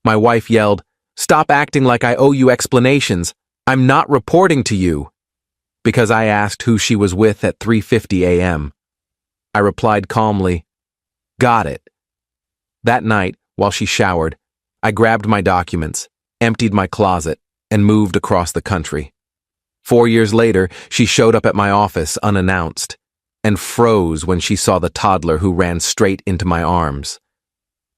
My wife yelled, "Stop acting like I owe you explanations. I'm not reporting to you." Because I asked who she was with at 3:50 a.m. I replied calmly, "Got it." That night, while she showered, I grabbed my documents, emptied my closet, and moved across the country. 4 years later, she showed up at my office unannounced and froze when she saw the toddler who ran straight into my arms.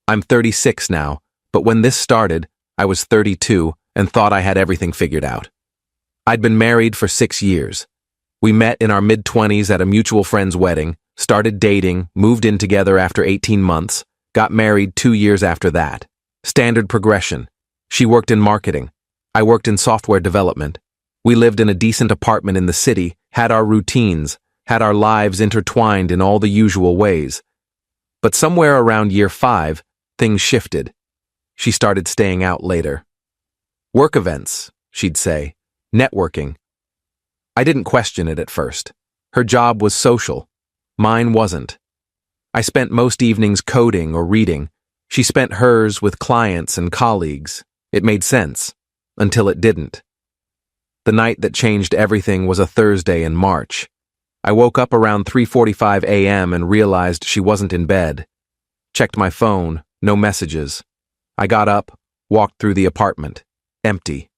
I'm 36 now, but when this started, I was 32 and thought I had everything figured out. I'd been married for 6 years. We met in our mid-20s at a mutual friend's wedding, started dating, moved in together after 18 months, got married 2 years after that. Standard progression. She worked in marketing. I worked in software development. We lived in a decent apartment in the city, had our routines, had our lives intertwined in all the usual ways. But somewhere around year 5, things shifted. She started staying out later. Work events, she'd say. Networking. I didn't question it at first. Her job was social. Mine wasn't. I spent most evenings coding or reading. She spent hers with clients and colleagues. It made sense. Until it didn't. The night that changed everything was a Thursday in March. I woke up around 3:45 a.m. and realized she wasn't in bed. Checked my phone, no messages. I got up, walked through the apartment. Empty.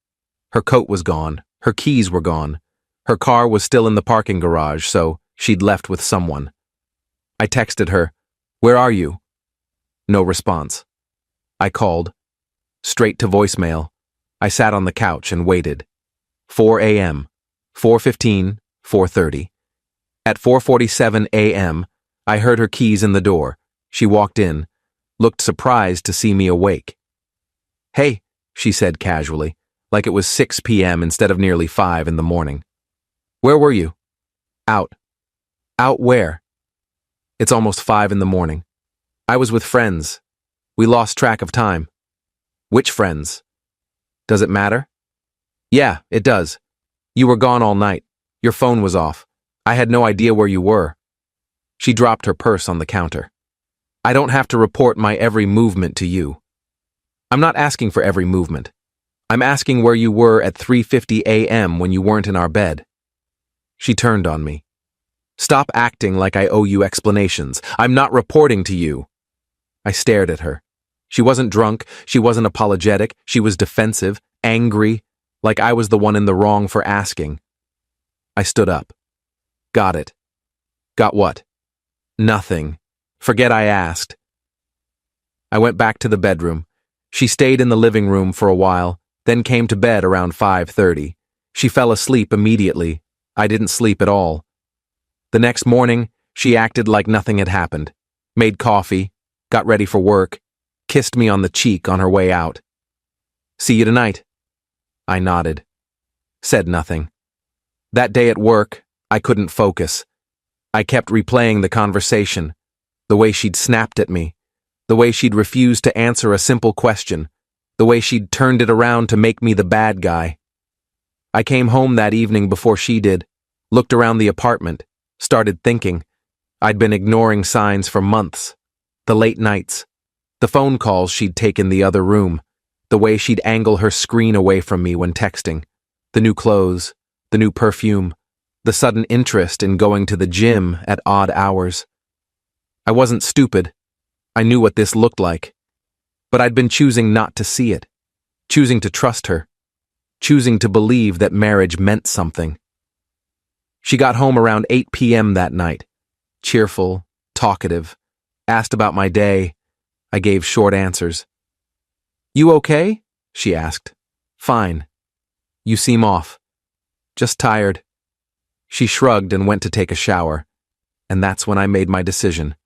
Her coat was gone, her keys were gone. Her car was still in the parking garage, so she'd left with someone. I texted her, "Where are you?" No response. I called. Straight to voicemail. I sat on the couch and waited. 4 a.m., 4:15, 4:30. At 4:47 a.m., I heard her keys in the door. She walked in, looked surprised to see me awake. "Hey," she said casually, like it was 6 p.m. instead of nearly 5 in the morning. "Where were you?" "Out." "Out where?" "It's almost 5 in the morning. I was with friends. We lost track of time." "Which friends?" "Does it matter?" "Yeah, it does. You were gone all night. Your phone was off. I had no idea where you were." She dropped her purse on the counter. "I don't have to report my every movement to you." "I'm not asking for every movement. I'm asking where you were at 3:50 a.m. when you weren't in our bed." She turned on me. "Stop acting like I owe you explanations. I'm not reporting to you." I stared at her. She wasn't drunk, she wasn't apologetic, she was defensive, angry, like I was the one in the wrong for asking. I stood up. "Got it." "Got what?" "Nothing. Forget I asked." I went back to the bedroom. She stayed in the living room for a while, then came to bed around 5:30. She fell asleep immediately. I didn't sleep at all. The next morning, she acted like nothing had happened, made coffee, got ready for work, kissed me on the cheek on her way out. "See you tonight." I nodded. Said nothing. That day at work, I couldn't focus. I kept replaying the conversation, the way she'd snapped at me, the way she'd refused to answer a simple question, the way she'd turned it around to make me the bad guy. I came home that evening before she did, looked around the apartment, started thinking. I'd been ignoring signs for months. The late nights, the phone calls she'd taken the other room, the way she'd angle her screen away from me when texting, the new clothes, the new perfume, the sudden interest in going to the gym at odd hours. I wasn't stupid. I knew what this looked like. But I'd been choosing not to see it, choosing to trust her, choosing to believe that marriage meant something. She got home around 8 p.m. that night, cheerful, talkative, asked about my day. I gave short answers. "You okay?" she asked. "Fine." "You seem off." "Just tired." She shrugged and went to take a shower, and that's when I made my decision.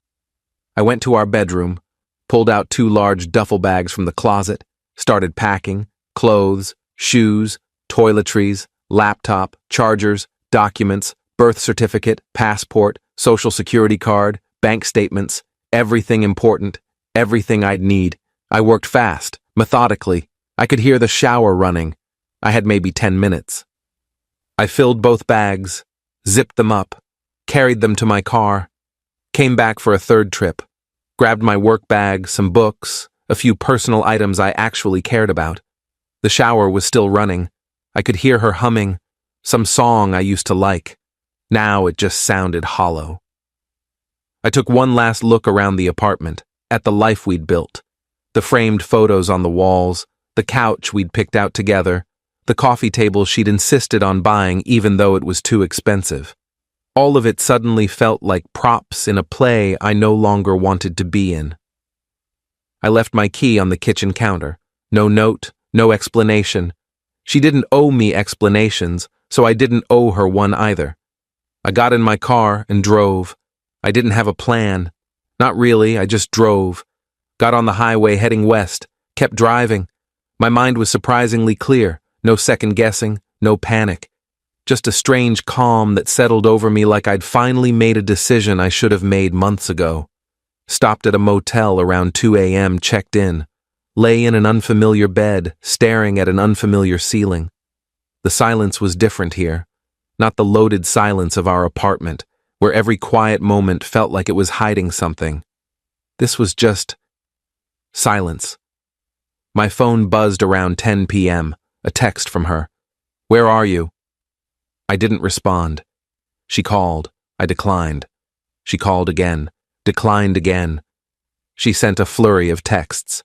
I went to our bedroom, pulled out 2 large duffel bags from the closet, started packing, clothes, shoes, toiletries, laptop, chargers, documents, birth certificate, passport, social security card, bank statements, everything important, everything I'd need. I worked fast, methodically. I could hear the shower running. I had maybe 10 minutes. I filled both bags, zipped them up, carried them to my car, came back for a third trip, grabbed my work bag, some books, a few personal items I actually cared about. The shower was still running. I could hear her humming some song I used to like. Now it just sounded hollow. I took one last look around the apartment, at the life we'd built. The framed photos on the walls, the couch we'd picked out together, the coffee table she'd insisted on buying even though it was too expensive. All of it suddenly felt like props in a play I no longer wanted to be in. I left my key on the kitchen counter. No note, no explanation. She didn't owe me explanations, so I didn't owe her one either. I got in my car and drove. I didn't have a plan. Not really, I just drove. Got on the highway heading west, kept driving. My mind was surprisingly clear, no second guessing, no panic. Just a strange calm that settled over me like I'd finally made a decision I should have made months ago. Stopped at a motel around 2 a.m., checked in. Lay in an unfamiliar bed, staring at an unfamiliar ceiling. The silence was different here. Not the loaded silence of our apartment, where every quiet moment felt like it was hiding something. This was just silence. My phone buzzed around 10 p.m., a text from her. "Where are you?" I didn't respond. She called. I declined. She called again. Declined again. She sent a flurry of texts.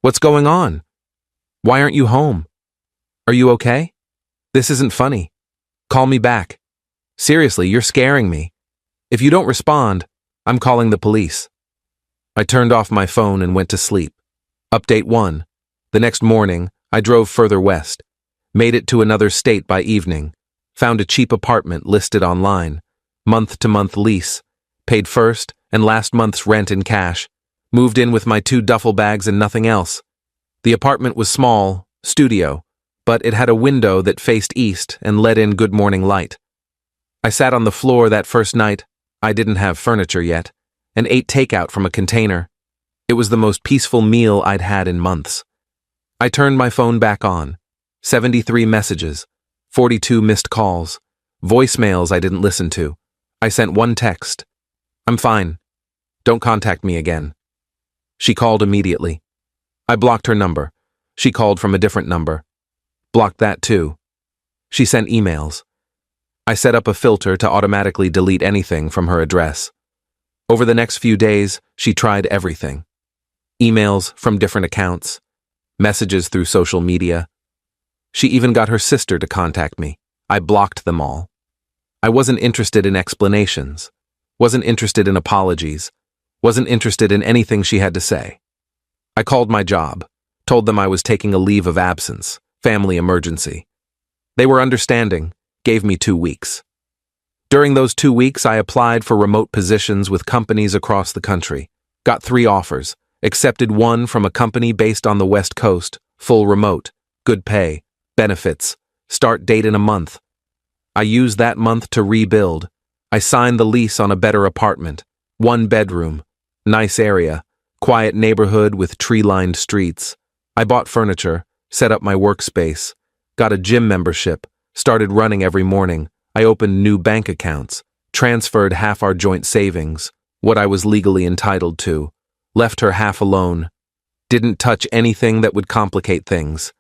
"What's going on? Why aren't you home? Are you okay? This isn't funny. Call me back. Seriously, you're scaring me. If you don't respond, I'm calling the police." I turned off my phone and went to sleep. Update 1. The next morning, I drove further west. Made it to another state by evening. Found a cheap apartment listed online. Month-to-month lease. Paid first and last month's rent in cash. Moved in with my 2 duffel bags and nothing else. The apartment was small, studio, but it had a window that faced east and let in good morning light. I sat on the floor that first night, I didn't have furniture yet, and ate takeout from a container. It was the most peaceful meal I'd had in months. I turned my phone back on. 73 messages, 42 missed calls, voicemails I didn't listen to. I sent one text. "I'm fine. Don't contact me again." She called immediately. I blocked her number. She called from a different number. Blocked that too. She sent emails. I set up a filter to automatically delete anything from her address. Over the next few days, she tried everything. Emails from different accounts, messages through social media. She even got her sister to contact me. I blocked them all. I wasn't interested in explanations, wasn't interested in apologies, wasn't interested in anything she had to say. I called my job, told them I was taking a leave of absence, family emergency. They were understanding, gave me 2 weeks. During those 2 weeks, I applied for remote positions with companies across the country, got 3 offers, accepted one from a company based on the West Coast, full remote, good pay, benefits, start date in a month. I used that month to rebuild. I signed the lease on a better apartment, 1 bedroom, nice area, quiet neighborhood with tree-lined streets. I bought furniture, set up my workspace, got a gym membership, started running every morning. I opened new bank accounts, transferred half our joint savings, what I was legally entitled to, left her half alone, didn't touch anything that would complicate things.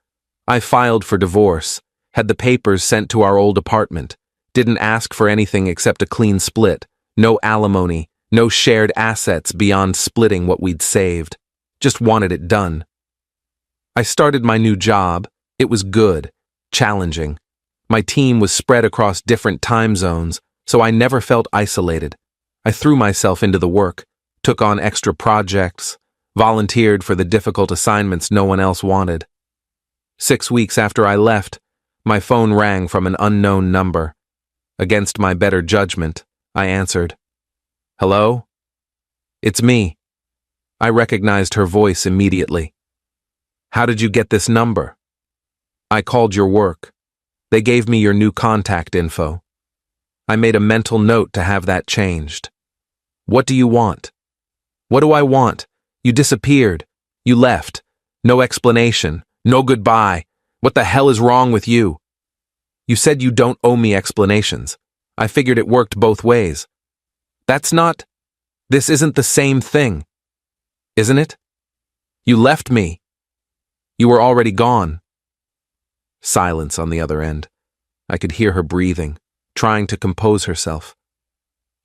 I filed for divorce, had the papers sent to our old apartment, didn't ask for anything except a clean split, no alimony, no shared assets beyond splitting what we'd saved, just wanted it done. I started my new job. It was good, challenging. My team was spread across different time zones, so I never felt isolated. I threw myself into the work, took on extra projects, volunteered for the difficult assignments no one else wanted. 6 weeks after I left, my phone rang from an unknown number. Against my better judgment, I answered. "Hello? It's me." I recognized her voice immediately. "How did you get this number?" "I called your work. They gave me your new contact info. I made a mental note to have that changed." "What do you want?" "What do I want? You disappeared. You left. No explanation. No goodbye. What the hell is wrong with you?" "You said you don't owe me explanations. I figured it worked both ways." This isn't the same thing. Isn't it?" You left me. You were already gone. Silence on the other end. I could hear her breathing, trying to compose herself.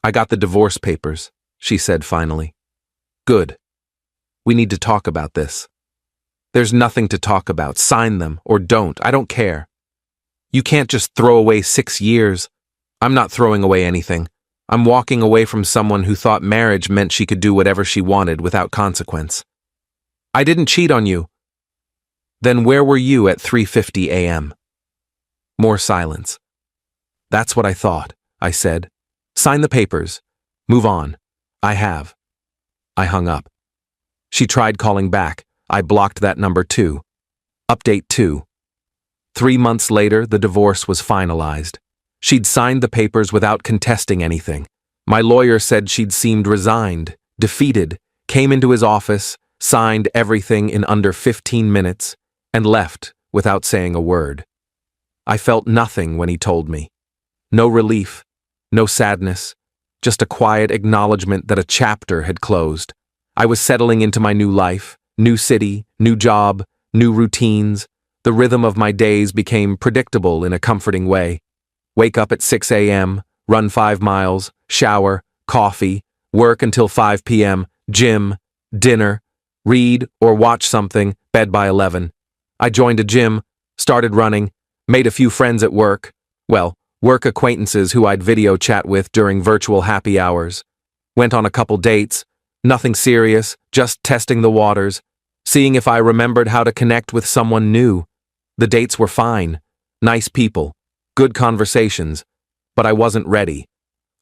I got the divorce papers, she said finally. Good. We need to talk about this. There's nothing to talk about. Sign them or don't. I don't care. You can't just throw away 6 years. I'm not throwing away anything. I'm walking away from someone who thought marriage meant she could do whatever she wanted without consequence. I didn't cheat on you. Then where were you at 3:50 a.m.? More silence. That's what I thought, I said. Sign the papers. Move on. I have. I hung up. She tried calling back. I blocked that number too. Update 2. 3 months later, the divorce was finalized. She'd signed the papers without contesting anything. My lawyer said she'd seemed resigned, defeated, came into his office, signed everything in under 15 minutes, and left without saying a word. I felt nothing when he told me. No relief, no sadness, just a quiet acknowledgement that a chapter had closed. I was settling into my new life, new city, new job, new routines. The rhythm of my days became predictable in a comforting way. Wake up at 6 a.m., run 5 miles, shower, coffee, work until 5 p.m., gym, dinner, read or watch something, bed by 11. I joined a gym, started running, made a few friends at work. Well, work acquaintances who I'd video chat with during virtual happy hours. Went on a couple dates, nothing serious, just testing the waters, seeing if I remembered how to connect with someone new. The dates were fine, nice people, good conversations, but I wasn't ready.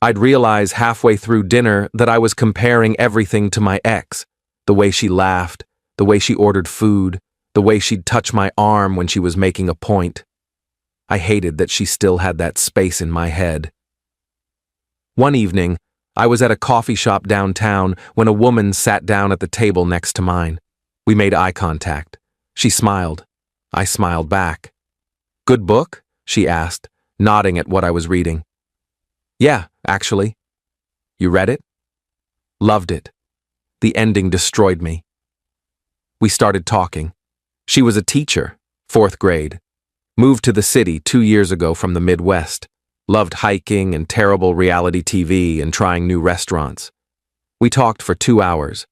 I'd realize halfway through dinner that I was comparing everything to my ex, the way she laughed, the way she ordered food, the way she'd touch my arm when she was making a point. I hated that she still had that space in my head. One evening, I was at a coffee shop downtown when a woman sat down at the table next to mine. We made eye contact. She smiled. I smiled back. Good book? She asked, nodding at what I was reading. Yeah, actually. You read it? Loved it. The ending destroyed me. We started talking. She was a teacher, 4th grade. Moved to the city 2 years ago from the Midwest. Loved hiking and terrible reality TV and trying new restaurants. We talked for 2 hours.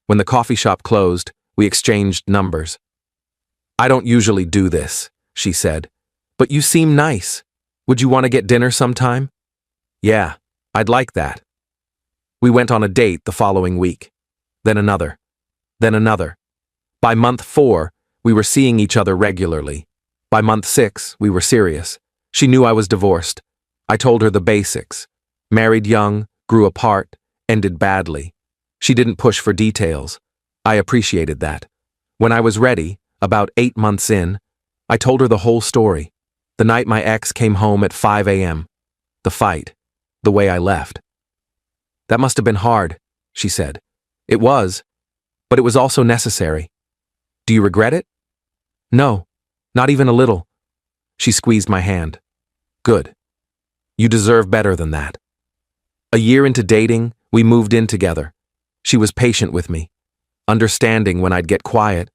When the coffee shop closed, we exchanged numbers. I don't usually do this, she said, but you seem nice. Would you want to get dinner sometime? Yeah, I'd like that. We went on a date the following week. Then another. Then another. By month 4, we were seeing each other regularly. By month 6, we were serious. She knew I was divorced. I told her the basics. Married young, grew apart, ended badly. She didn't push for details. I appreciated that. When I was ready, about 8 months in, I told her the whole story. The night my ex came home at 5 a.m. The fight. The way I left. That must have been hard, she said. It was, but it was also necessary. Do you regret it? No, not even a little. She squeezed my hand. Good. You deserve better than that. A year into dating, we moved in together. She was patient with me, understanding when I'd get quiet,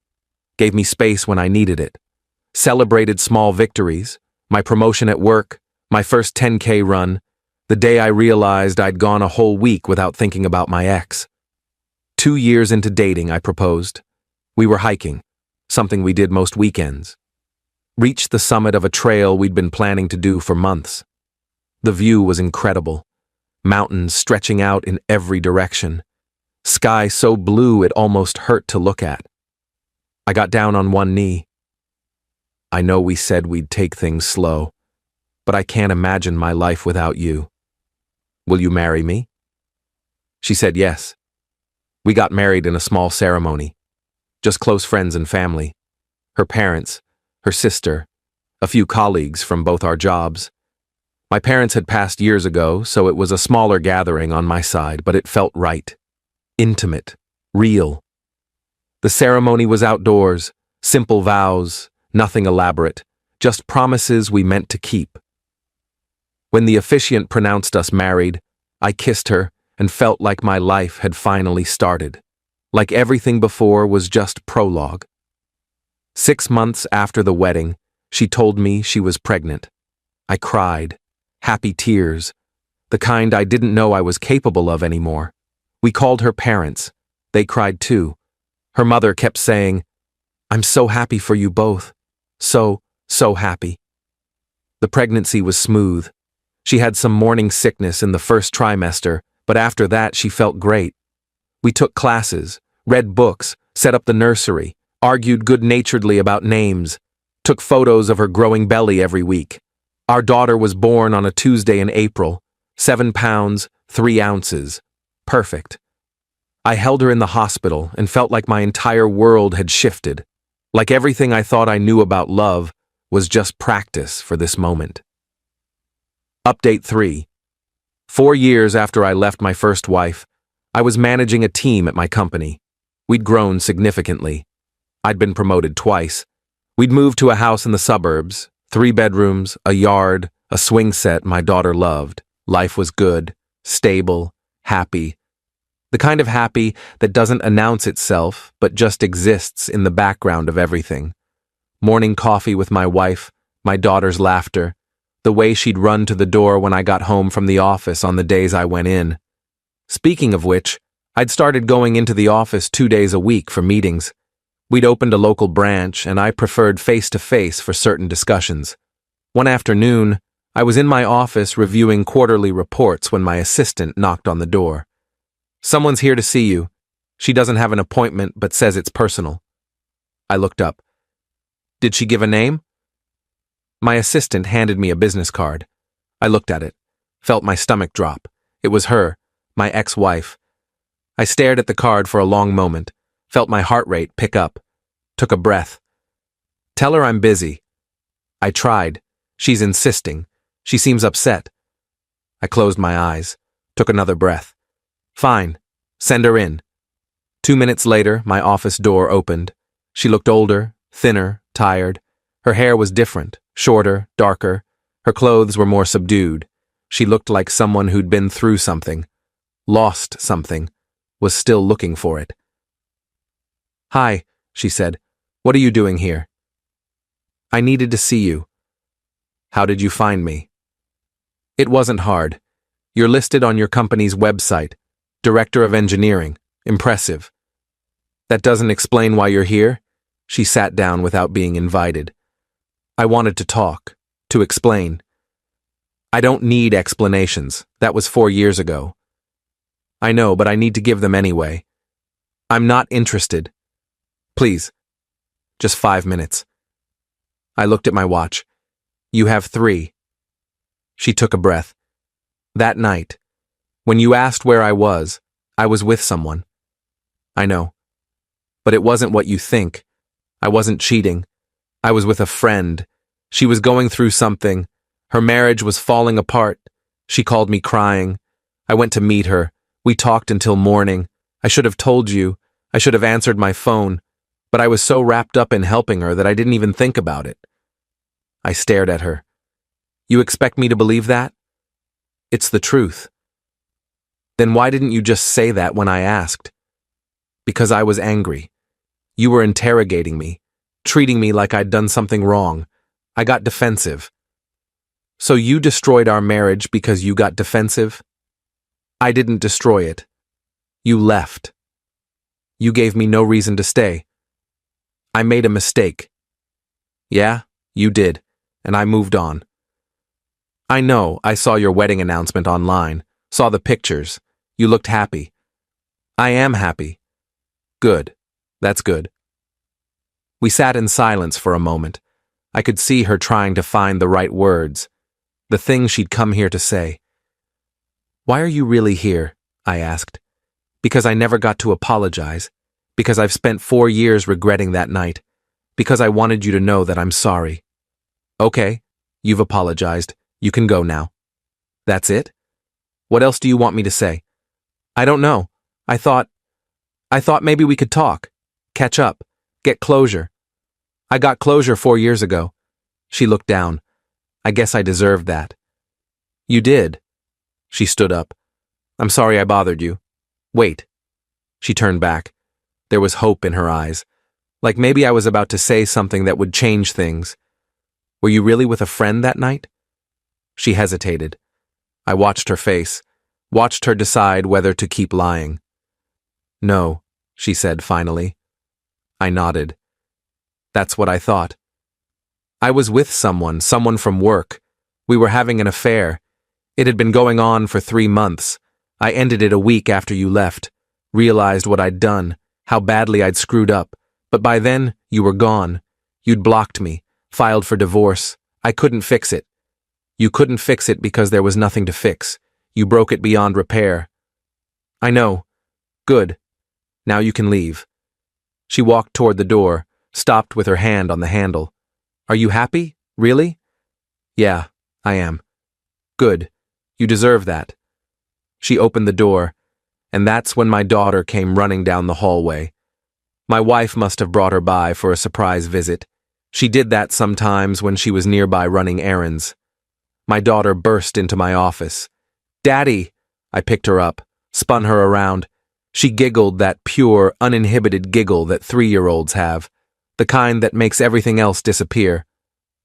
gave me space when I needed it, celebrated small victories, my promotion at work, my first 10K run, the day I realized I'd gone a whole week without thinking about my ex. 2 years into dating, I proposed. We were hiking, something we did most weekends. Reached the summit of a trail we'd been planning to do for months. The view was incredible. Mountains stretching out in every direction. Sky so blue it almost hurt to look at. I got down on one knee. I know we said we'd take things slow, but I can't imagine my life without you. Will you marry me? She said yes. We got married in a small ceremony. Just close friends and family. Her parents, her sister, a few colleagues from both our jobs. My parents had passed years ago, so it was a smaller gathering on my side, but it felt right. Intimate, real. The ceremony was outdoors, simple vows, nothing elaborate, just promises we meant to keep. When the officiant pronounced us married, I kissed her and felt like my life had finally started. like everything before was just prologue. 6 months after the wedding, she told me she was pregnant. I cried, happy tears, the kind I didn't know I was capable of anymore. We called her parents. They cried too. Her mother kept saying, "I'm so happy for you both. So happy." The pregnancy was smooth. She had some morning sickness in the first trimester, but after that she felt great. We took classes, read books, set up the nursery, argued good-naturedly about names, took photos of her growing belly every week. Our daughter was born on a Tuesday in April, 7 pounds, 3 ounces. Perfect. I held her in the hospital and felt like my entire world had shifted, like everything I thought I knew about love was just practice for this moment. Update 3. 4 years after I left my first wife, I was managing a team at my company. We'd grown significantly. I'd been promoted twice. We'd moved to a house in the suburbs, 3 bedrooms, a yard, a swing set my daughter loved. Life was good, stable, happy. The kind of happy that doesn't announce itself, but just exists in the background of everything. Morning coffee with my wife, my daughter's laughter, the way she'd run to the door when I got home from the office on the days I went in. Speaking of which, I'd started going into the office 2 days a week for meetings. We'd opened a local branch, and I preferred face-to-face for certain discussions. One afternoon, I was in my office reviewing quarterly reports when my assistant knocked on the door. "Someone's here to see you. She doesn't have an appointment but says it's personal." I looked up. "Did she give a name?" My assistant handed me a business card. I looked at it, felt my stomach drop. It was her, my ex-wife. I stared at the card for a long moment, felt my heart rate pick up, took a breath. "Tell her I'm busy." I tried. She's insisting. She seems upset. I closed my eyes, took another breath. "Fine. Send her in." 2 minutes later, my office door opened. She looked older, thinner, tired. Her hair was different, shorter, darker. Her clothes were more subdued. She looked like someone who'd been through something, lost something, was still looking for it. "Hi," she said. "What are you doing here?" "I needed to see you." "How did you find me?" "It wasn't hard. You're listed on your company's website. Director of Engineering. Impressive." "That doesn't explain why you're here." She sat down without being invited. "I wanted to talk, to explain." "I don't need explanations. That was 4 years ago." "I know, but I need to give them anyway." "I'm not interested." "Please, just 5 minutes." I looked at my watch. "You have 3. She took a breath. "That night, when you asked where I was with someone." "I know. But it wasn't what you think. I wasn't cheating. I was with a friend. She was going through something. Her marriage was falling apart. She called me crying. I went to meet her. We talked until morning. I should have told you. I should have answered my phone. But I was so wrapped up in helping her that I didn't even think about it." I stared at her. "You expect me to believe that?" "It's the truth." "Then why didn't you just say that when I asked?" "Because I was angry. You were interrogating me, treating me like I'd done something wrong. I got defensive." "So you destroyed our marriage because you got defensive?" "I didn't destroy it. You left. You gave me no reason to stay. I made a mistake." "Yeah, you did, and I moved on." "I know, I saw your wedding announcement online, saw the pictures. You looked happy." "I am happy." "Good. That's good." We sat in silence for a moment. I could see her trying to find the right words, the thing she'd come here to say. "Why are you really here?" I asked. "Because I never got to apologize. Because I've spent 4 years regretting that night. Because I wanted you to know that I'm sorry." "Okay, you've apologized. You can go now." "That's it? What else do you want me to say?" "I don't know. I thought maybe we could talk, catch up, get closure." "I got closure 4 years ago." She looked down. "I guess I deserved that." "You did." She stood up. "I'm sorry I bothered you." "Wait." She turned back. There was hope in her eyes, like maybe I was about to say something that would change things. Were you really with a friend that night? She hesitated. I watched her face, watched her decide whether to keep lying. No, she said finally. I nodded. That's what I thought. I was with someone from work. We were having an affair. It had been going on for 3 months. I ended it a week after you left, realized what I'd done, how badly I'd screwed up, but by then, you were gone. You'd blocked me, filed for divorce. I couldn't fix it. You couldn't fix it because there was nothing to fix. You broke it beyond repair. I know. Good. Now you can leave. She walked toward the door, stopped with her hand on the handle. Are you happy? Really? Yeah, I am. Good. You deserve that. She opened the door, and that's when my daughter came running down the hallway. My wife must have brought her by for a surprise visit. She did that sometimes when she was nearby running errands. My daughter burst into my office. Daddy! I picked her up, spun her around. She giggled that pure, uninhibited giggle that 3-year-olds have, the kind that makes everything else disappear.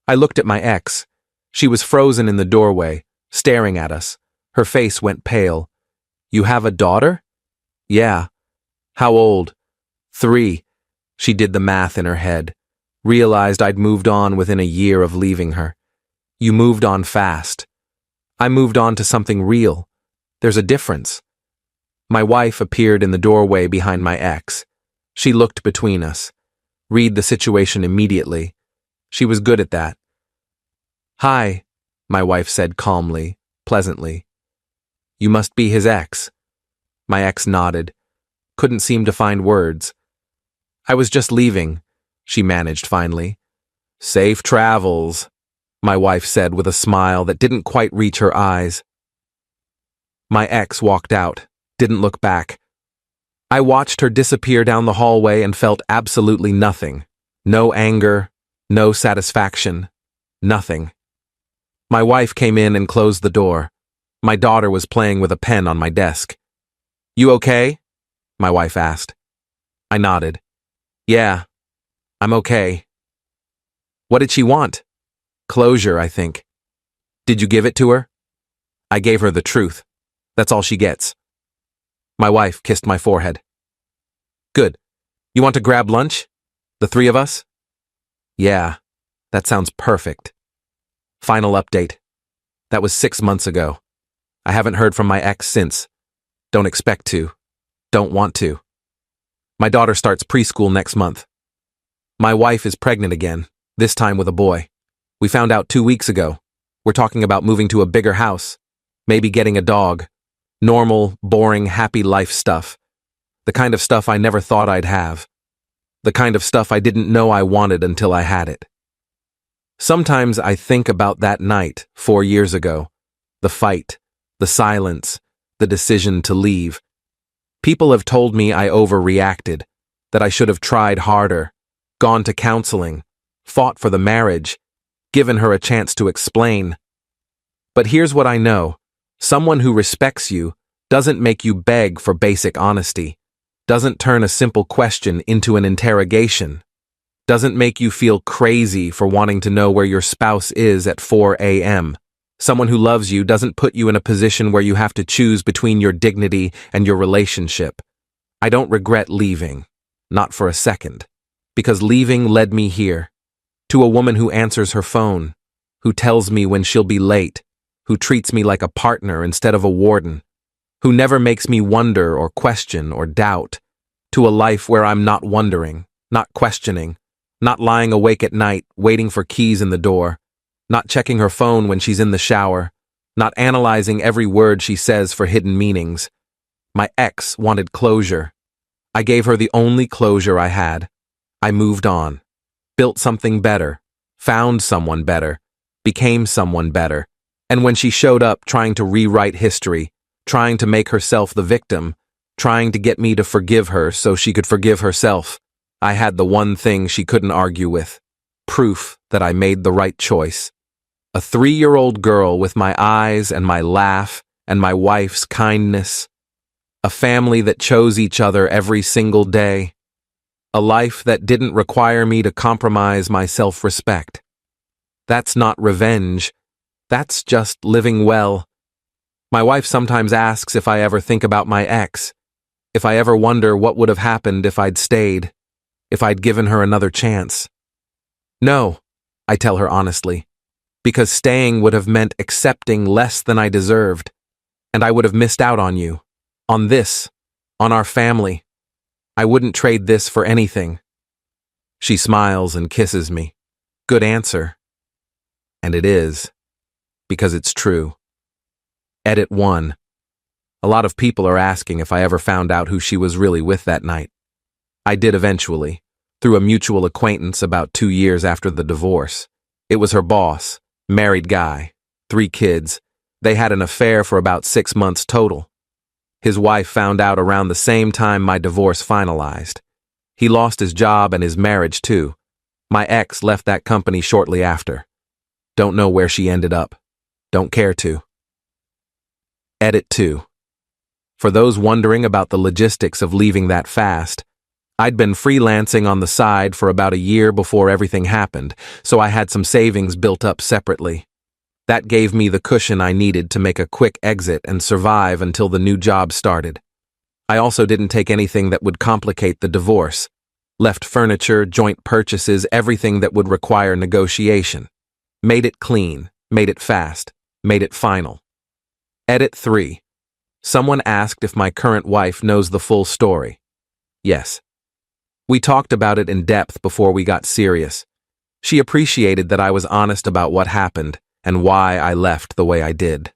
I looked at my ex. She was frozen in the doorway, staring at us. Her face went pale. You have a daughter? Yeah. How old? 3. She did the math in her head. Realized I'd moved on within a year of leaving her. You moved on fast. I moved on to something real. There's a difference. My wife appeared in the doorway behind my ex. She looked between us. Read the situation immediately. She was good at that. Hi, my wife said calmly, pleasantly. You must be his ex. My ex nodded. Couldn't seem to find words. I was just leaving, she managed finally. Safe travels, my wife said with a smile that didn't quite reach her eyes. My ex walked out, didn't look back. I watched her disappear down the hallway and felt absolutely nothing. No anger, no satisfaction, nothing. My wife came in and closed the door. My daughter was playing with a pen on my desk. You okay? My wife asked. I nodded. Yeah, I'm okay. What did she want? Closure, I think. Did you give it to her? I gave her the truth. That's all she gets. My wife kissed my forehead. Good. You want to grab lunch? The 3 of us? Yeah, that sounds perfect. Final update. That was 6 months ago. I haven't heard from my ex since. Don't expect to. Don't want to. My daughter starts preschool next month. My wife is pregnant again, this time with a boy. We found out 2 weeks ago. We're talking about moving to a bigger house, maybe getting a dog. Normal, boring, happy life stuff. The kind of stuff I never thought I'd have. The kind of stuff I didn't know I wanted until I had it. Sometimes I think about that night 4 years ago. The fight, the silence, the decision to leave. People have told me I overreacted, that I should have tried harder, gone to counseling, fought for the marriage, given her a chance to explain. But here's what I know. Someone who respects you doesn't make you beg for basic honesty, doesn't turn a simple question into an interrogation, doesn't make you feel crazy for wanting to know where your spouse is at 4 a.m. Someone who loves you doesn't put you in a position where you have to choose between your dignity and your relationship. I don't regret leaving, not for a second, because leaving led me here, to a woman who answers her phone, who tells me when she'll be late, who treats me like a partner instead of a warden, who never makes me wonder or question or doubt, to a life where I'm not wondering, not questioning, not lying awake at night waiting for keys in the door, not checking her phone when she's in the shower, not analyzing every word she says for hidden meanings. My ex wanted closure. I gave her the only closure I had. I moved on, built something better, found someone better, became someone better. And when she showed up trying to rewrite history, trying to make herself the victim, trying to get me to forgive her so she could forgive herself, I had the one thing she couldn't argue with: proof that I made the right choice. A 3-year-old girl with my eyes and my laugh and my wife's kindness. A family that chose each other every single day. A life that didn't require me to compromise my self-respect. That's not revenge. That's just living well. My wife sometimes asks if I ever think about my ex, if I ever wonder what would have happened if I'd stayed, if I'd given her another chance. No, I tell her honestly, because staying would have meant accepting less than I deserved, and I would have missed out on you, on this, on our family. I wouldn't trade this for anything. She smiles and kisses me. Good answer. And it is, because it's true. Edit 1. A lot of people are asking if I ever found out who she was really with that night. I did eventually, through a mutual acquaintance about 2 years after the divorce. It was her boss, married guy, 3 kids. They had an affair for about 6 months total. His wife found out around the same time my divorce finalized. He lost his job and his marriage too. My ex left that company shortly after. Don't know where she ended up. Don't care to. Edit 2. For those wondering about the logistics of leaving that fast, I'd been freelancing on the side for about a year before everything happened, so I had some savings built up separately. That gave me the cushion I needed to make a quick exit and survive until the new job started. I also didn't take anything that would complicate the divorce. Left furniture, joint purchases, everything that would require negotiation. Made it clean, made it fast, made it final. Edit 3. Someone asked if my current wife knows the full story. Yes. We talked about it in depth before we got serious. She appreciated that I was honest about what happened and why I left the way I did.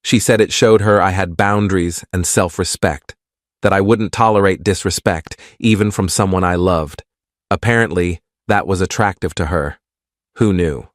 She said it showed her I had boundaries and self-respect, that I wouldn't tolerate disrespect, even from someone I loved. Apparently, that was attractive to her. Who knew?